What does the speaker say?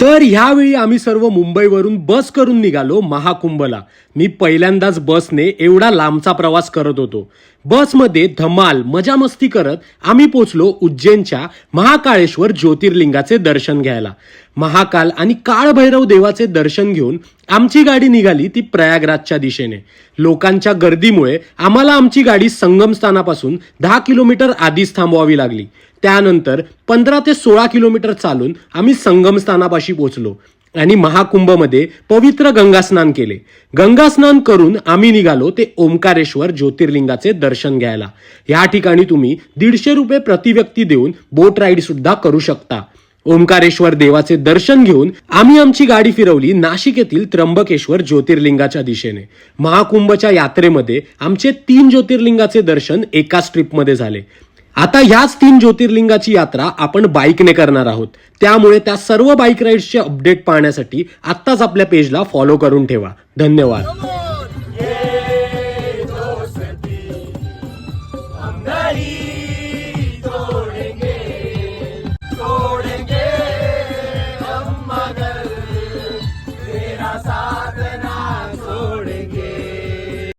तर ह्यावेळी आम्ही सर्व मुंबईवरून बस करून निघालो महाकुंभला। मी पहिल्यांदाच बसने एवढा लांबचा प्रवास करत होतो। बसमध्ये धमाल मजा मस्ती करत आम्ही पोचलो उज्जैनच्या महाकाळेश्वर ज्योतिर्लिंगाचे दर्शन घ्यायला। महाकाल आणि काळभैरव देवाचे दर्शन घेऊन आमची गाडी निघाली ती प्रयागराजच्या दिशेने। लोकांच्या गर्दीमुळे आम्हाला आमची गाडी संगमस्थानापासून 10 किलोमीटर आधीच थांबवावी लागली। त्यानंतर 15 ते 16 किलोमीटर चालून आम्ही संगमस्थानापाशी पोहोचलो आणि महाकुंभमध्ये पवित्र गंगास्नान केले। गंगास्नान करून आम्ही निघालो ते ओंकारेश्वर ज्योतिर्लिंगाचे दर्शन घ्यायला। या ठिकाणी तुम्ही 150 रुपये प्रति व्यक्ती देऊन बोट राईड सुद्धा करू शकता। ओंकारेश्वर देवाचे दर्शन घेऊन आम्ही आमची गाडी फिरवली नाशिक येथील त्र्यंबकेश्वर ज्योतिर्लिंगाच्या दिशेने। महाकुंभच्या यात्रेमध्ये आमचे 3 ज्योतिर्लिंगाचे दर्शन एकाच ट्रिपमध्ये झाले। आता ह्याच 3 ज्योतिर्लिंगाची यात्रा आपण बाईकने करणार आहोत, त्यामुळे त्या सर्व बाईक राईड्सचे अपडेट पाहण्यासाठी आत्ताच आपल्या पेजला फॉलो करून ठेवा। धन्यवाद।